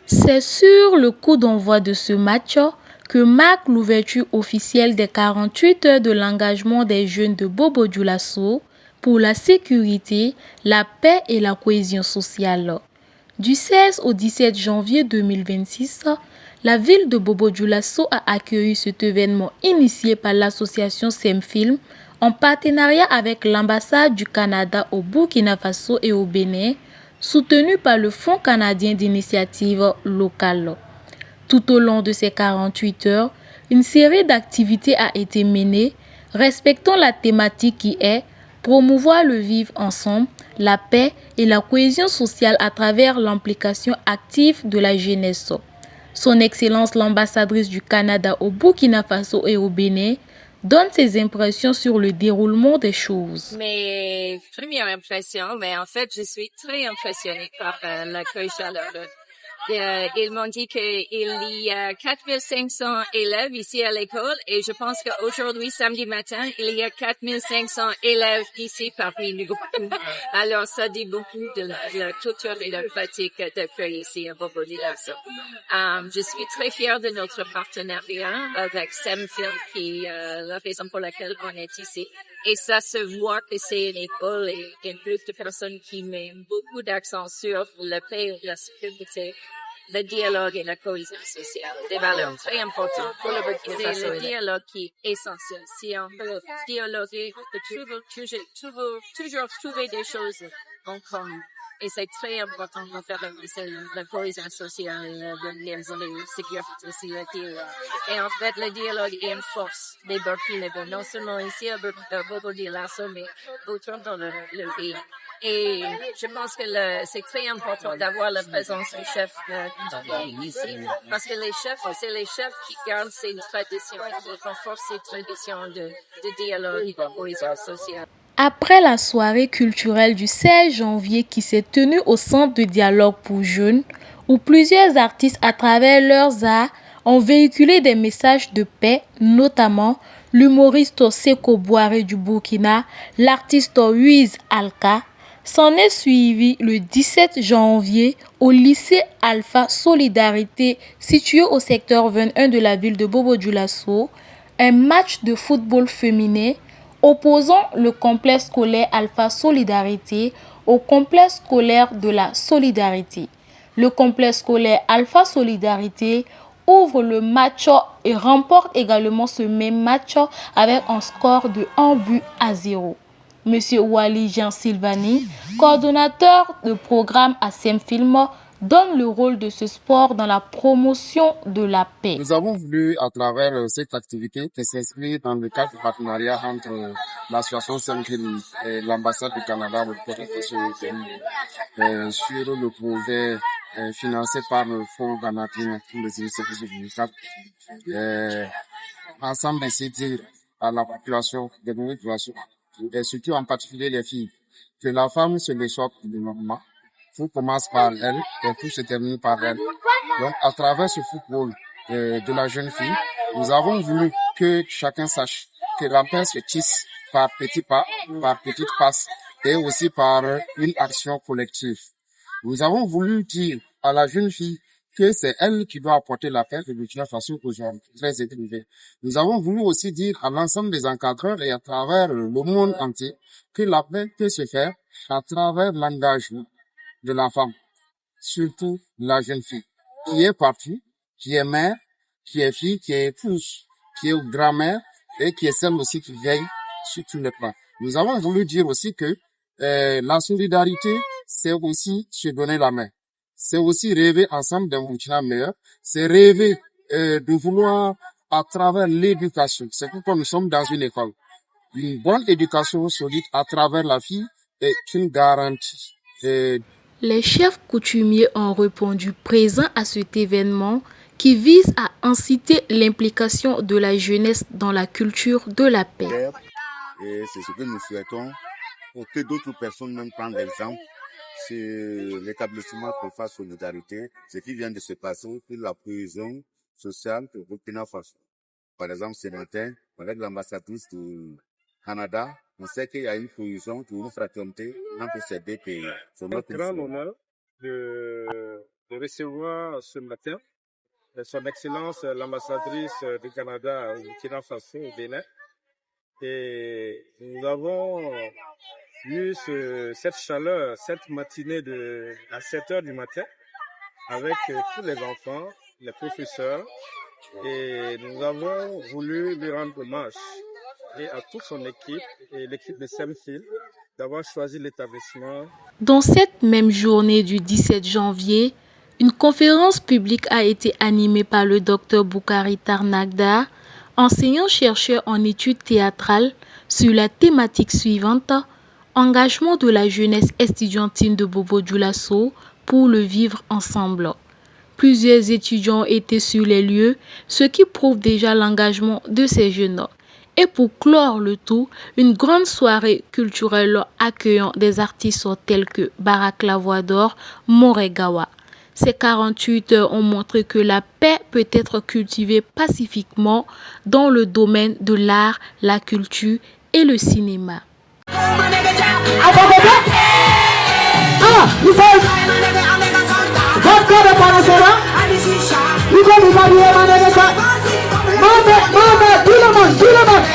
C'est sur le coup d'envoi de ce match que marque l'ouverture officielle des 48 heures de l'engagement des jeunes de Bobo Dioulasso pour la sécurité, la paix et la cohésion sociale. Du 16 au 17 janvier 2026, la ville de Bobo Dioulasso a accueilli cet événement initié par l'association SEMFILM en partenariat avec l'ambassade du Canada au Burkina Faso et au Bénin, soutenu par le Fonds canadien d'initiative locale. Tout au long de ces 48 heures, une série d'activités a été menée, respectant la thématique qui est promouvoir le vivre ensemble, la paix et la cohésion sociale à travers l'implication active de la jeunesse. Son Excellence l'ambassadrice du Canada au Burkina Faso et au Bénin donne ses impressions sur le déroulement des choses. Mes premières impressions, mais en fait, je suis très impressionnée par l'accueil chaleureux. Ils m'ont dit qu'il y a 4500 élèves ici à l'école et je pense qu'aujourd'hui, samedi matin, il y a 4500 élèves ici parmi nous. Alors, ça dit beaucoup de la culture et de la pratique d'accueil ici à Bobo Dioulasso. Je suis très fière de notre partenariat avec SEMFILM, qui est la raison pour laquelle on est ici. Et ça se voit que c'est une école et un groupe de personnes qui met beaucoup d'accent sur la paix et la sécurité, le dialogue et la cohésion sociale. Des valeurs très importantes pour le Burkina Faso. C'est le dialogue qui est essentiel. Si on peut dialoguer, on peut toujours trouver des choses en commun. Et c'est très important de faire avancer la cohésion sociale, le liaison de sécurité sociale. Et en fait, le dialogue est une force des Burkinabés, non seulement ici à Bobo Dioulasso, mais autour dans le pays. Et je pense que c'est très important d'avoir la présence du chef ici, parce que c'est les chefs qui gardent ces traditions, qui renforcent ces traditions de dialogue et de cohésion sociale. Après la soirée culturelle du 16 janvier qui s'est tenue au Centre de dialogue pour jeunes, où plusieurs artistes à travers leurs arts ont véhiculé des messages de paix, notamment l'humoriste Seko Boiré du Burkina, l'artiste Huiz Alka, s'en est suivi le 17 janvier au lycée Alpha Solidarité situé au secteur 21 de la ville de Bobo Dioulasso, un match de football féminin opposant le complexe scolaire Alpha Solidarité au complexe scolaire de la Solidarité. Le complexe scolaire Alpha Solidarité ouvre le match et remporte également ce même match avec un score de 1-0. Monsieur Wali Jean Silvani, coordonnateur de programme à SEMFILM, donne le rôle de ce sport dans la promotion de la paix. Nous avons voulu, à travers cette activité, qui s'inscrit dans le cadre du partenariat entre l'association SEMFILM et l'ambassade du Canada au Burkina Faso, sur le projet financé par le Fonds canadien pour les initiatives vulnérables, ensemble d'inciter à la population de nouvelles populations, et surtout en particulier les filles, que la femme se déchoque du moment. Tout commence par elle et tout se termine par elle. Donc, à travers ce football de la jeune fille, nous avons voulu que chacun sache que la paix se tisse par petits pas, par petites passes et aussi par une action collective. Nous avons voulu dire à la jeune fille que c'est elle qui doit apporter la paix au Burkina Faso aujourd'hui, très élevé. Nous avons voulu aussi dire à l'ensemble des encadreurs et à travers le monde entier que la paix peut se faire à travers l'engagement de la femme, surtout la jeune fille, qui est partie, qui est mère, qui est fille, qui est épouse, qui est grand-mère et qui est celle aussi qui veille sur tous les plans. Nous avons voulu dire aussi que la solidarité, c'est aussi se donner la main. C'est aussi rêver ensemble d'un Burkina meilleur. C'est rêver de vouloir à travers l'éducation. C'est pourquoi nous sommes dans une école. Une bonne éducation solide à travers la fille est une garantie. Les chefs coutumiers ont répondu présents à cet événement qui vise à inciter l'implication de la jeunesse dans la culture de la paix. Et c'est ce que nous souhaitons pour que d'autres personnes même prennent l'exemple sur l'établissement Profa Solidarité, ce qui vient de se passer pour la cohésion sociale au Burkina Faso. Par exemple, ce matin, avec l'ambassadrice du Canada, on sait qu'il y a une cohésion, une fraternité entre ces deux pays. C'est un grand honneur de recevoir ce matin Son Excellence l'ambassadrice du Canada au Burkina Faso, au Bénin. Et nous avons eu cette chaleur, cette matinée à 7 heures du matin avec tous les enfants, les professeurs. Et nous avons voulu lui rendre hommage et à toute son équipe et l'équipe de Semfil d'avoir choisi l'établissement. Dans cette même journée du 17 janvier, une conférence publique a été animée par le Dr Boukari Tarnagda, enseignant-chercheur en études théâtrales, sur la thématique suivante: engagement de la jeunesse estudiantine de Bobo-Dioulasso pour le vivre ensemble. Plusieurs étudiants étaient sur les lieux, ce qui prouve déjà l'engagement de ces jeunes. Et pour clore le tout, une grande soirée culturelle accueillant des artistes tels que Barak Lavoador, Moregawa. Ces 48 heures ont montré que la paix peut être cultivée pacifiquement dans le domaine de l'art, la culture et le cinéma. Tout le monde.